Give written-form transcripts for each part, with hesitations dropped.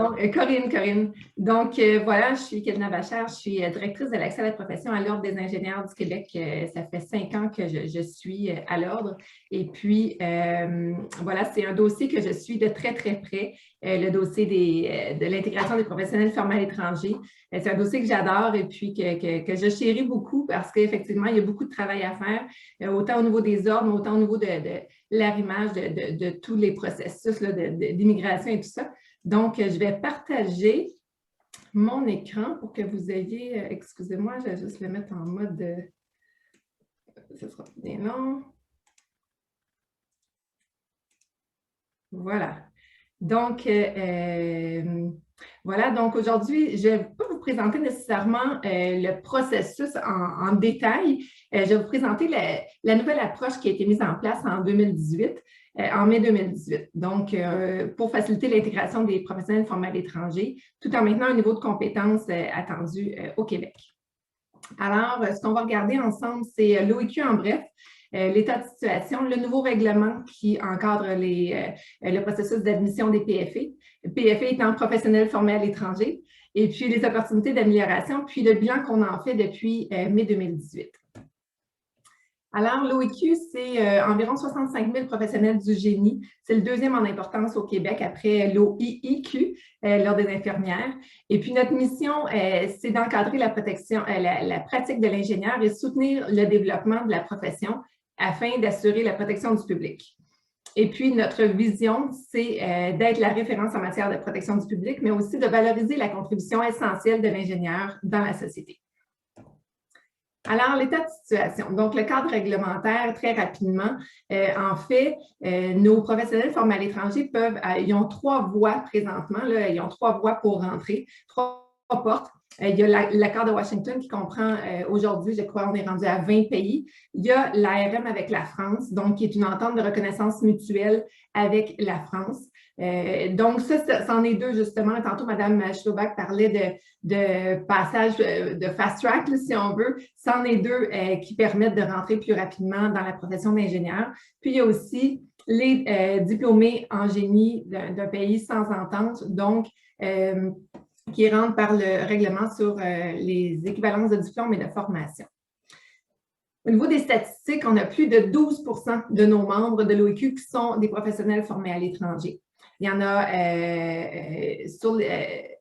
Corinne. Donc, voilà, je suis Kedna Bachar, je suis directrice de l'accès à la profession à l'Ordre des ingénieurs du Québec. Ça fait 5 ans que je suis à l'Ordre. Et puis, voilà, c'est un dossier que je suis de très, très près, le dossier de l'intégration des professionnels formés à l'étranger. C'est un dossier que j'adore et puis que je chéris beaucoup parce qu'effectivement, il y a beaucoup de travail à faire, autant au niveau des ordres, autant au niveau de l'arrimage de tous les processus d'immigration et tout ça. Donc, je vais partager mon écran pour que vous ayez, excusez-moi, je vais juste le mettre en mode, ce sera bien long. Voilà. Donc, voilà, donc aujourd'hui, je ne vais pas vous présenter nécessairement le processus en détail. Je vais vous présenter la nouvelle approche qui a été mise en place en 2018. En mai 2018, donc pour faciliter l'intégration des professionnels formés à l'étranger, tout en maintenant un niveau de compétence attendu au Québec. Alors, ce qu'on va regarder ensemble, c'est l'OIQ en bref, l'état de situation, le nouveau règlement qui encadre le processus d'admission des PFE, PFE étant professionnels formés à l'étranger, et puis les opportunités d'amélioration, puis le bilan qu'on en fait depuis mai 2018. Alors, l'OIQ, c'est environ 65 000 professionnels du génie. C'est le deuxième en importance au Québec après l'OIIQ, l'Ordre des infirmières. Et puis, notre mission, c'est d'encadrer la protection, la pratique de l'ingénieur et soutenir le développement de la profession afin d'assurer la protection du public. Et puis, notre vision, c'est d'être la référence en matière de protection du public, mais aussi de valoriser la contribution essentielle de l'ingénieur dans la société. Alors, l'état de situation. Donc, le cadre réglementaire, très rapidement, en fait, nos professionnels formés à l'étranger ils ont 3 voies présentement, là, ils ont 3 voies pour rentrer, 3 portes. Il y a l'accord de Washington qui comprend aujourd'hui, je crois, on est rendu à 20 pays. Il y a l'ARM avec la France, donc qui est une entente de reconnaissance mutuelle avec la France. Donc, ça, c'en est 2, justement. Tantôt, Mme Schlobach parlait de passage de fast track, là, si on veut. C'en est 2 qui permettent de rentrer plus rapidement dans la profession d'ingénieur. Puis, il y a aussi les diplômés en génie d'un pays sans entente, donc qui rentrent par le règlement sur les équivalences de diplômes et de formation. Au niveau des statistiques, on a plus de 12 de nos membres de l'OIQ qui sont des professionnels formés à l'étranger. Il y en a,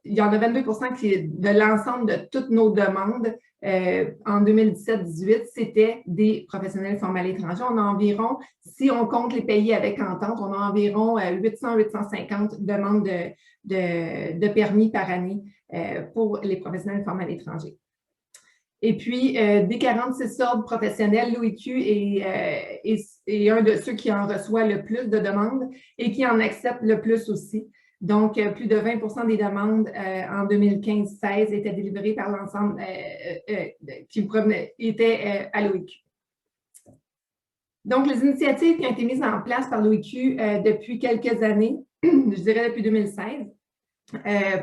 il y en a 22 qui, de l'ensemble de toutes nos demandes en 2017-18, c'était des professionnels formés à l'étranger. On a environ, si on compte les pays avec entente, on a environ 800-850 demandes de permis par année pour les professionnels formés à l'étranger. Et puis, des 46 ordres professionnels, l'OIQ est un de ceux qui en reçoit le plus de demandes et qui en accepte le plus aussi. Donc, plus de 20 des demandes en 2015-16 étaient délivrées par l'ensemble qui étaient à l'OIQ. Donc, les initiatives qui ont été mises en place par l'OIQ depuis quelques années, je dirais depuis 2016,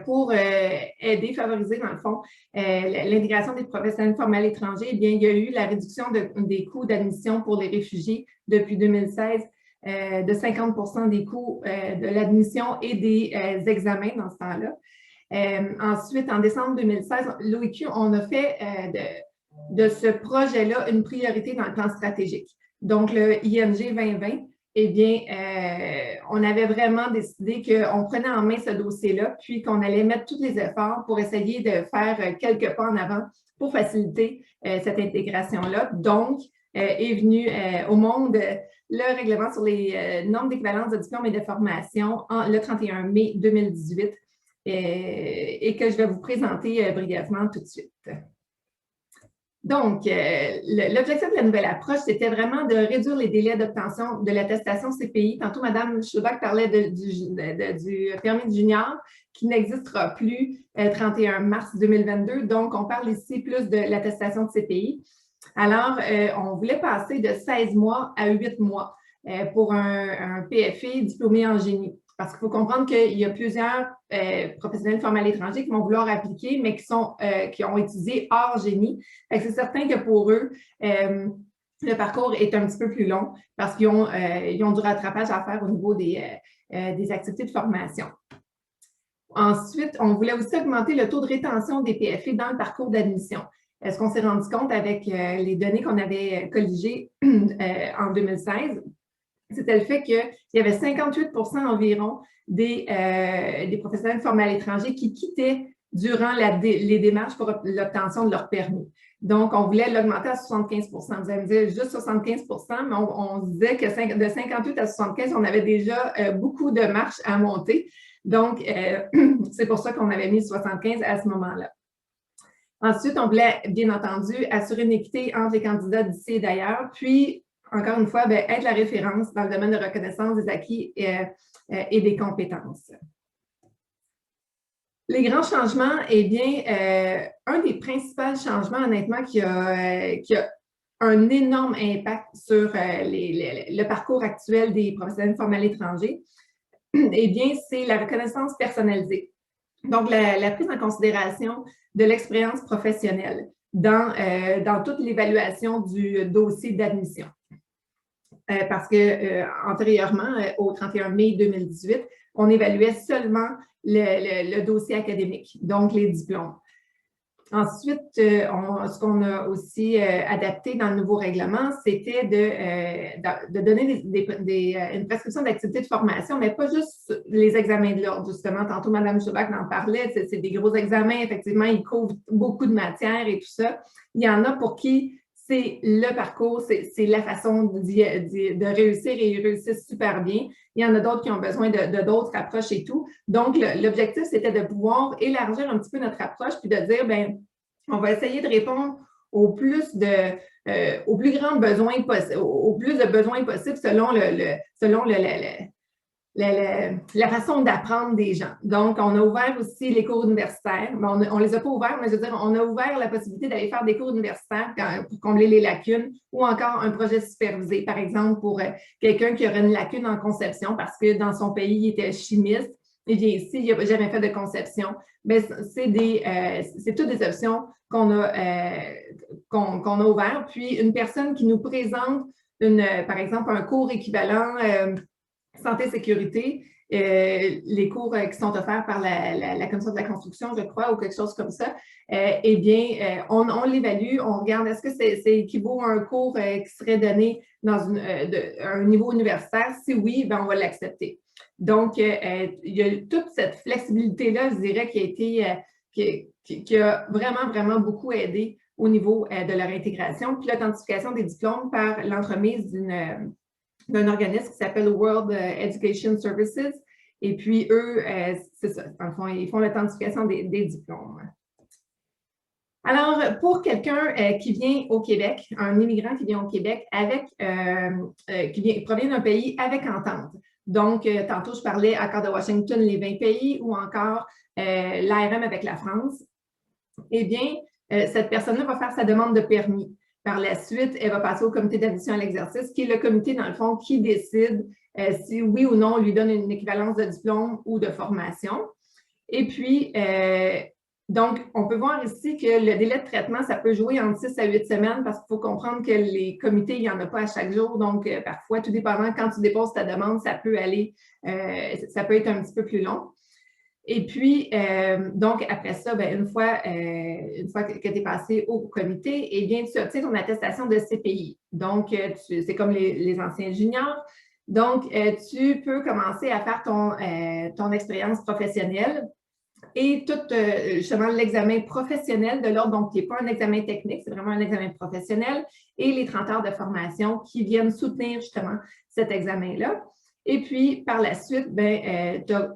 pour aider, favoriser, dans le fond, l'intégration des professionnels formés à l'étranger, eh bien, il y a eu la réduction des coûts d'admission pour les réfugiés depuis 2016 de 50 des coûts de l'admission et des examens dans ce temps-là. Ensuite, en décembre 2016, l'OIQ, on a fait de ce projet-là une priorité dans le plan stratégique. Donc, le ING 2020, eh bien, on avait vraiment décidé qu'on prenait en main ce dossier-là, puis qu'on allait mettre tous les efforts pour essayer de faire quelques pas en avant pour faciliter cette intégration-là. Donc, est venu au monde le règlement sur les normes d'équivalence de diplômes et de formation le 31 mai 2018 et que je vais vous présenter brièvement tout de suite. Donc, l'objectif de la nouvelle approche, c'était vraiment de réduire les délais d'obtention de l'attestation CPI. Tantôt, Mme Schlobach parlait du permis de junior qui n'existera plus 31 mars 2022. Donc, on parle ici plus de l'attestation de CPI. Alors, on voulait passer de 16 mois à 8 mois pour un PFE diplômé en génie. Parce qu'il faut comprendre qu'il y a plusieurs professionnels formés à l'étranger qui vont vouloir appliquer, mais qui ont étudié hors génie. C'est certain que pour eux, le parcours est un petit peu plus long parce qu'ils ont du rattrapage à faire au niveau des activités de formation. Ensuite, on voulait aussi augmenter le taux de rétention des PFE dans le parcours d'admission. Ce qu'on s'est rendu compte avec les données qu'on avait colligées en 2016, c'était le fait qu'il y avait 58 environ des professionnels formés à l'étranger qui quittaient durant les démarches pour l'obtention de leur permis. Donc, on voulait l'augmenter à 75 Vous allez me dire juste 75 mais on disait que de 58 à 75 on avait déjà beaucoup de marches à monter. Donc, c'est pour ça qu'on avait mis 75 à ce moment-là. Ensuite, on voulait, bien entendu, assurer une équité entre les candidats d'ici et d'ailleurs, puis, encore une fois, être la référence dans le domaine de reconnaissance des acquis et des compétences. Les grands changements, eh bien, un des principaux changements, honnêtement, qui a un énorme impact sur le parcours actuel des professionnels formés à l'étranger, eh bien, c'est la reconnaissance personnalisée. Donc, la prise en considération de l'expérience professionnelle dans toute l'évaluation du dossier d'admission. Parce que antérieurement, au 31 mai 2018, on évaluait seulement le dossier académique, donc les diplômes. Ensuite, ce qu'on a aussi adapté dans le nouveau règlement, c'était de donner une prescription d'activité de formation, mais pas juste les examens de l'ordre, justement. Tantôt, Mme Schubach en parlait, c'est des gros examens, effectivement, ils couvrent beaucoup de matières et tout ça. Il y en a pour qui c'est le parcours, c'est la façon de réussir et ils réussissent super bien. Il y en a d'autres qui ont besoin de d'autres approches et tout. Donc, l'objectif, c'était de pouvoir élargir un petit peu notre approche puis de dire, bien, on va essayer de répondre aux plus grands besoins possibles, au plus de besoins possibles selon la façon d'apprendre des gens. Donc, on a ouvert aussi les cours universitaires. On ne les a pas ouverts, mais je veux dire, on a ouvert la possibilité d'aller faire des cours universitaires pour combler les lacunes ou encore un projet supervisé, par exemple, pour quelqu'un qui aurait une lacune en conception parce que dans son pays, il était chimiste. Il vient ici, il n'a jamais fait de conception. Mais c'est toutes des options qu'on a ouvertes. Puis, une personne qui nous présente, par exemple, un cours équivalent santé-sécurité, les cours qui sont offerts par la Commission de la construction, je crois, ou quelque chose comme ça, eh bien, on l'évalue, on regarde est-ce que c'est équivaut à un cours qui serait donné dans un niveau universitaire. Si oui, ben, on va l'accepter. Donc, il y a toute cette flexibilité-là, je dirais, qui a vraiment, vraiment beaucoup aidé au niveau de leur intégration. Puis l'authentification des diplômes par l'entremise d'un organisme qui s'appelle World Education Services. Et puis, eux, c'est ça, dans le fond, ils font l'authentification des diplômes. Alors, pour quelqu'un qui vient au Québec, un immigrant qui vient au Québec qui provient d'un pays avec entente. Donc, tantôt, je parlais accord de Washington, les 20 pays, ou encore l'ARM avec la France. Eh bien, cette personne-là va faire sa demande de permis. Par la suite, elle va passer au comité d'admission à l'exercice, qui est le comité, dans le fond, qui décide si oui ou non on lui donne une équivalence de diplôme ou de formation. Et puis, donc, on peut voir ici que le délai de traitement, ça peut jouer entre 6 à 8 semaines parce qu'il faut comprendre que les comités, il n'y en a pas à chaque jour. Donc, parfois, tout dépendant, quand tu déposes ta demande, ça peut être un petit peu plus long. Et puis, donc, après ça, bien, une fois que tu es passé au comité, eh bien, tu obtiens ton attestation de CPI. Donc, c'est comme les anciens juniors. Donc, tu peux commencer à faire ton expérience professionnelle et tout, justement, l'examen professionnel de l'ordre, donc qui n'est pas un examen technique, c'est vraiment un examen professionnel, et les 30 heures de formation qui viennent soutenir, justement, cet examen-là. Et puis, par la suite, bien, tu as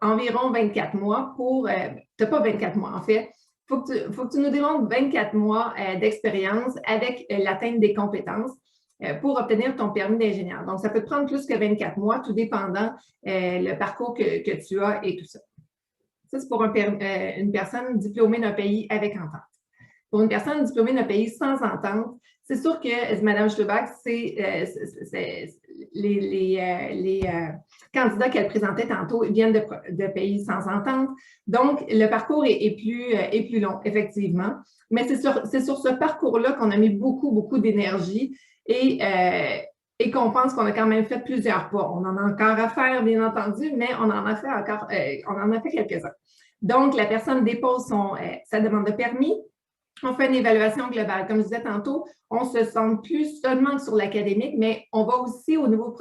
environ 24 mois pour… tu n'as pas 24 mois, en fait. Il faut que tu nous démontres 24 mois d'expérience avec l'atteinte des compétences pour obtenir ton permis d'ingénieur. Donc, ça peut te prendre plus que 24 mois, tout dépendant le parcours que tu as et tout ça. Ça, c'est pour une personne diplômée d'un pays avec entente. Pour une personne diplômée d'un pays sans entente, c'est sûr que Mme Schubach, les candidats qu'elle présentait tantôt viennent de pays sans entente. Donc, le parcours est plus long, effectivement. Mais c'est sur ce parcours-là qu'on a mis beaucoup, beaucoup d'énergie et et qu'on pense qu'on a quand même fait plusieurs pas. On en a encore à faire, bien entendu, mais on en a fait quelques-uns. Donc, la personne dépose sa demande de permis. On fait une évaluation globale. Comme je disais tantôt, on se centre plus seulement sur l'académique, mais on va aussi au niveau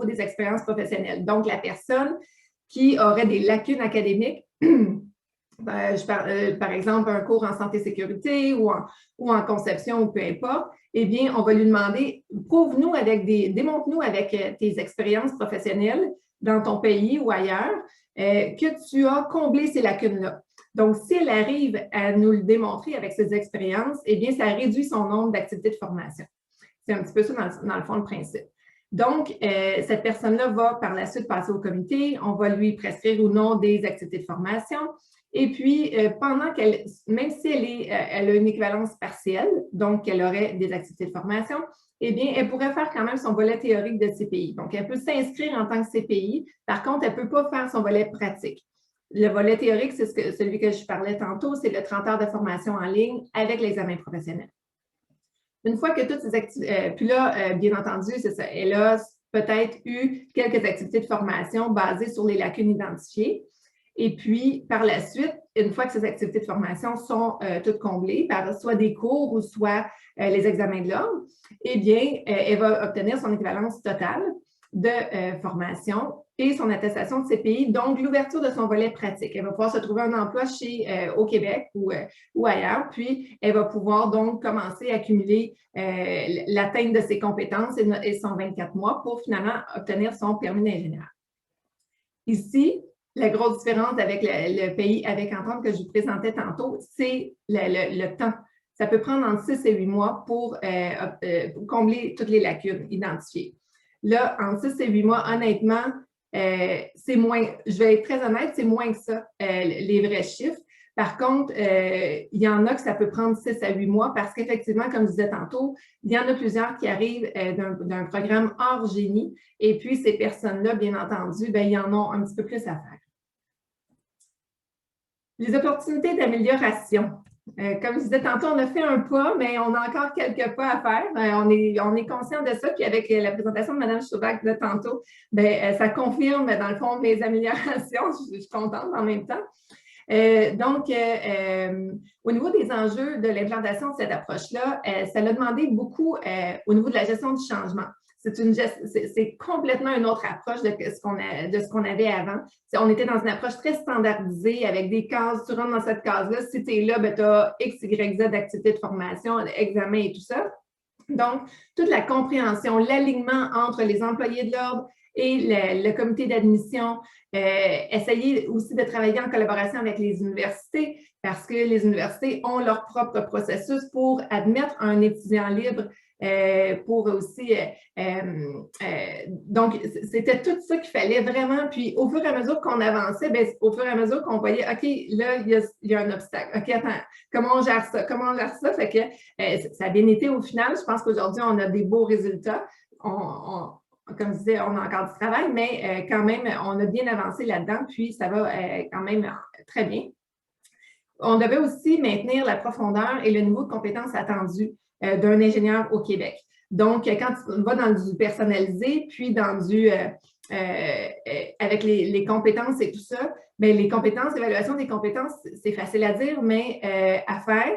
des expériences professionnelles. Donc, la personne qui aurait des lacunes académiques, par exemple, un cours en santé-sécurité ou en conception ou peu importe, eh bien, on va lui demander, démontre-nous avec tes expériences professionnelles dans ton pays ou ailleurs que tu as comblé ces lacunes-là. Donc, si elle arrive à nous le démontrer avec ses expériences, eh bien, ça réduit son nombre d'activités de formation. C'est un petit peu ça, dans le fond, le principe. Donc, cette personne-là va par la suite passer au comité. On va lui prescrire ou non des activités de formation. Et puis, même si elle a une équivalence partielle, donc qu'elle aurait des activités de formation, eh bien, elle pourrait faire quand même son volet théorique de CPI. Donc, elle peut s'inscrire en tant que CPI. Par contre, elle ne peut pas faire son volet pratique. Le volet théorique, c'est celui que je parlais tantôt, c'est le 30 heures de formation en ligne avec l'examen professionnel. Une fois que toutes ces activités, puis là, bien entendu, c'est ça, elle a peut-être eu quelques activités de formation basées sur les lacunes identifiées. Et puis, par la suite, une fois que ces activités de formation sont toutes comblées, par soit des cours ou soit les examens de l'ordre, eh bien, elle va obtenir son équivalence totale de formation et son attestation de CPI, donc l'ouverture de son volet pratique. Elle va pouvoir se trouver un emploi au Québec ou ailleurs, puis elle va pouvoir donc commencer à accumuler l'atteinte de ses compétences et son 24 mois pour finalement obtenir son permis d'ingénieur. Ici, la grosse différence avec le pays avec entente que je vous présentais tantôt, c'est le temps. Ça peut prendre entre 6 et 8 mois pour combler toutes les lacunes identifiées. Là, en 6 et 8 mois, honnêtement, c'est moins, je vais être très honnête, c'est moins que ça, les vrais chiffres. Par contre, il y en a que ça peut prendre 6 à 8 mois parce qu'effectivement, comme je disais tantôt, il y en a plusieurs qui arrivent d'un programme hors génie et puis ces personnes-là, bien entendu, bien, ils en ont un petit peu plus à faire. Les opportunités d'amélioration. Comme je disais tantôt, on a fait un pas, mais on a encore quelques pas à faire. On est conscient de ça. Puis avec la présentation de Mme Chauvac de tantôt, bien, ça confirme, dans le fond, mes améliorations. Je suis contente en même temps. Donc, au niveau des enjeux de l'implantation de cette approche-là, ça l'a demandé beaucoup au niveau de la gestion du changement. C'est complètement une autre approche de ce qu'on avait avant. On était dans une approche très standardisée avec des cases. Tu rentres dans cette case-là, si tu es là, ben, tu as X, Y, Z d'activités de formation, examen et tout ça. Donc, toute la compréhension, l'alignement entre les employés de l'ordre et le comité d'admission, essayer aussi de travailler en collaboration avec les universités parce que les universités ont leur propre processus pour admettre un étudiant libre pour aussi… donc, c'était tout ça qu'il fallait vraiment. Puis, au fur et à mesure qu'on avançait, bien, au fur et à mesure qu'on voyait, OK, là, il y a un obstacle. OK, attends, comment on gère ça? Comment on gère ça? Fait que ça a bien été au final. Je pense qu'aujourd'hui, on a des beaux résultats. Comme je disais, on a encore du travail, mais quand même, on a bien avancé là-dedans, puis ça va quand même très bien. On devait aussi maintenir la profondeur et le niveau de compétences attendu d'un ingénieur au Québec. Donc, quand tu vas dans du personnalisé, puis dans du avec les compétences et tout ça, bien, les compétences, l'évaluation des compétences, c'est facile à dire, mais à faire,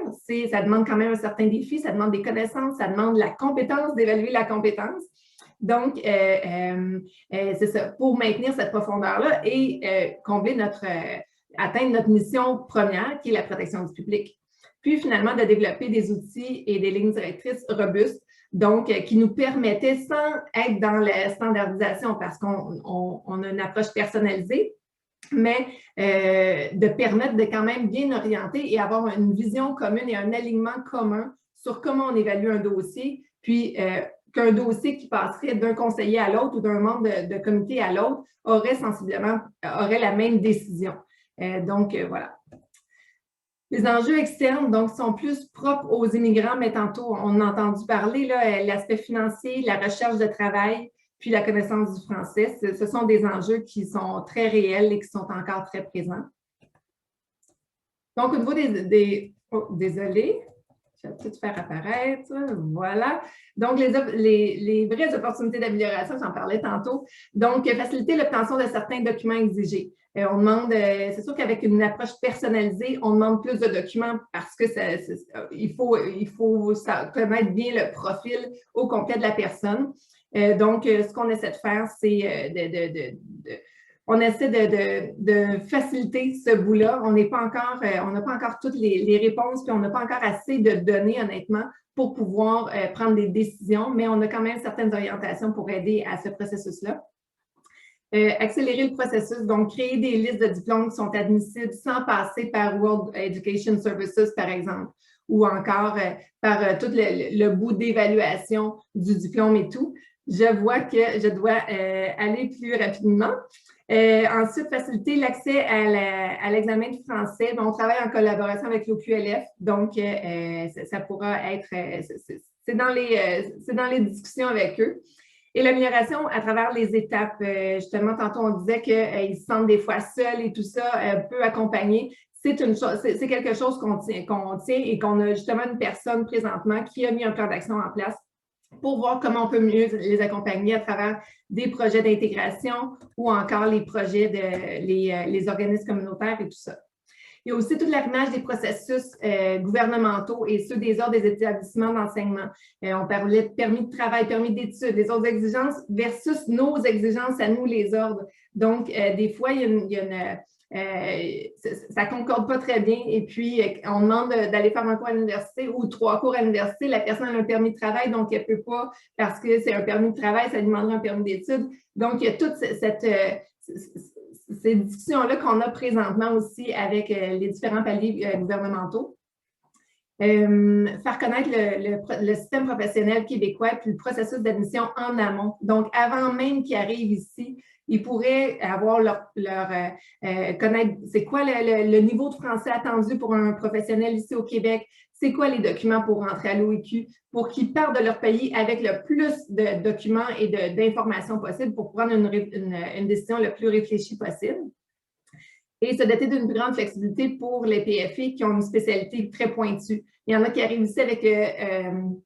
ça demande quand même un certain défi, ça demande des connaissances, ça demande la compétence d'évaluer la compétence. Donc, c'est ça, pour maintenir cette profondeur-là et atteindre notre mission première, qui est la protection du public. Puis, finalement, de développer des outils et des lignes directrices robustes, donc, qui nous permettaient, sans être dans la standardisation, parce qu'on a une approche personnalisée, mais de permettre de quand même bien orienter et avoir une vision commune et un alignement commun sur comment on évalue un dossier, puis qu'un dossier qui passerait d'un conseiller à l'autre ou d'un membre de comité à l'autre aurait la même décision. Donc, voilà. Les enjeux externes, donc, sont plus propres aux immigrants, mais tantôt, on a entendu parler, l'aspect financier, la recherche de travail, puis la connaissance du français. Ce sont des enjeux qui sont très réels et qui sont encore très présents. Donc, au niveau oh, désolé, Je vais tout faire apparaître. Voilà. Donc, les vraies opportunités d'amélioration, j'en parlais tantôt. Donc, faciliter l'obtention de certains documents exigés. On demande, c'est sûr qu'avec une approche personnalisée, on demande plus de documents parce que il faut connaître bien le profil au complet de la personne. Donc, ce qu'on essaie de faire, c'est on essaie de faciliter ce bout-là. On n'a pas encore toutes les réponses, puis on n'a pas encore assez de données, honnêtement, pour pouvoir prendre des décisions, mais on a quand même certaines orientations pour aider à ce processus-là. Accélérer le processus, donc créer des listes de diplômes qui sont admissibles sans passer par World Education Services, par exemple, ou encore par tout le bout d'évaluation du diplôme et tout. Je vois que je dois aller plus rapidement. Ensuite, faciliter l'accès à l'examen de français. On travaille en collaboration avec l'OQLF, donc ça pourra être, c'est dans les discussions avec eux. Et l'amélioration à travers les étapes. Justement, tantôt, on disait qu'ils se sentent des fois seuls et tout ça, peu accompagnés. C'est quelque chose qu'on tient et qu'on a justement une personne présentement qui a mis un plan d'action en place pour voir comment on peut mieux les accompagner à travers des projets d'intégration ou encore les projets les organismes communautaires et tout ça. Il y a aussi tout l'arrimage des processus gouvernementaux et ceux des ordres des établissements d'enseignement. On parlait de permis de travail, permis d'études, les autres exigences versus nos exigences à nous, les ordres. Donc, des fois, ça ne concorde pas très bien et puis on demande d'aller faire un cours à l'université ou 3 cours à l'université, la personne a un permis de travail, donc elle ne peut pas, parce que c'est un permis de travail, ça lui demanderait un permis d'études. Donc, il y a toute ces discussions-là qu'on a présentement aussi avec les différents paliers gouvernementaux. Faire connaître le système professionnel québécois puis le processus d'admission en amont. Donc, avant même qu'ils arrivent ici, ils pourraient avoir connaître c'est quoi le niveau de français attendu pour un professionnel ici au Québec, c'est quoi les documents pour rentrer à l'OEQ, pour qu'ils partent de leur pays avec le plus de documents et d'informations possibles pour prendre une décision le plus réfléchie possible. Et se doter d'une grande flexibilité pour les PFI qui ont une spécialité très pointue. Il y en a qui arrivent ici avec une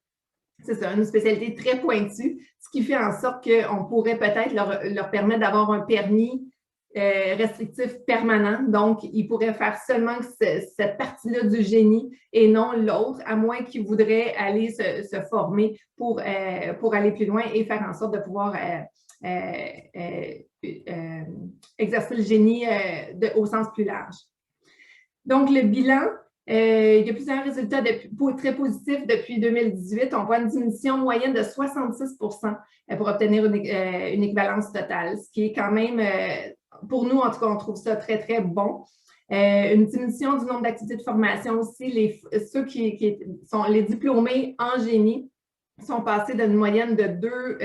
spécialité très pointue, ce qui fait en sorte qu'on pourrait peut-être leur permettre d'avoir un permis restrictif permanent. Donc, ils pourraient faire seulement cette partie-là du génie et non l'autre, à moins qu'ils voudraient aller se former pour aller plus loin et faire en sorte de pouvoir exercer le génie au sens plus large. Donc, le bilan, il y a plusieurs résultats très positifs depuis 2018. On voit une diminution moyenne de 66 pour obtenir une équivalence totale, ce qui est quand même, pour nous, en tout cas, on trouve ça très, très bon. Une diminution du nombre d'activités de formation aussi. Ceux qui sont les diplômés en génie sont passés d'une moyenne de 2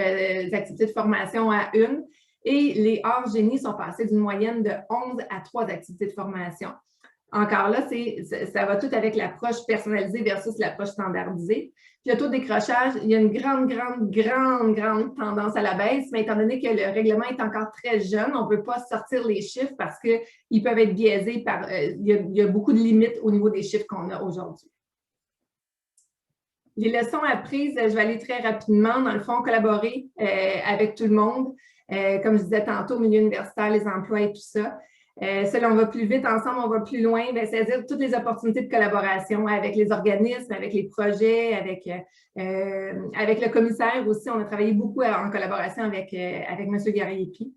activités de formation à 1 et les hors génie sont passés d'une moyenne de 11 à 3 activités de formation. Encore là, ça va tout avec l'approche personnalisée versus l'approche standardisée. Puis le taux de décrochage, il y a une grande tendance à la baisse, mais étant donné que le règlement est encore très jeune, on ne peut pas sortir les chiffres parce qu'ils peuvent être biaisés par… il y a beaucoup de limites au niveau des chiffres qu'on a aujourd'hui. Les leçons apprises, je vais aller très rapidement. Dans le fond, collaborer avec tout le monde. Comme je disais tantôt, au milieu universitaire, les emplois et tout ça. On va plus vite ensemble, on va plus loin. C'est-à-dire toutes les opportunités de collaboration avec les organismes, avec les projets, avec le commissaire aussi. On a travaillé beaucoup en collaboration avec M. Gariepi.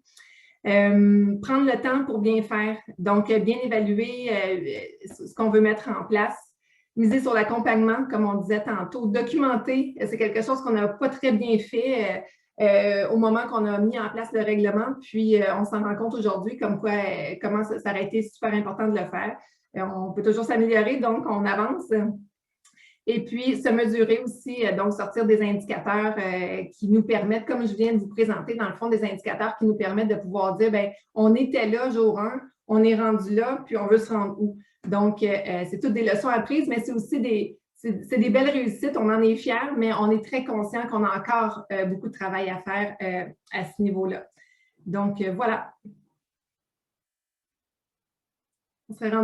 Prendre le temps pour bien faire. Donc, bien évaluer ce qu'on veut mettre en place. Miser sur l'accompagnement, comme on disait tantôt. Documenter, c'est quelque chose qu'on n'a pas très bien fait au moment qu'on a mis en place le règlement. Puis, on s'en rend compte aujourd'hui comment ça aurait été super important de le faire. On peut toujours s'améliorer, donc on avance. Et puis, se mesurer aussi, donc sortir des indicateurs qui nous permettent, comme je viens de vous présenter, dans le fond, des indicateurs qui nous permettent de pouvoir dire, bien, on était là jour 1, on est rendu là, puis on veut se rendre où? Donc, c'est toutes des leçons apprises, mais c'est aussi des belles réussites. On en est fiers, mais on est très conscient qu'on a encore beaucoup de travail à faire à ce niveau-là. Donc, voilà. On serait rendu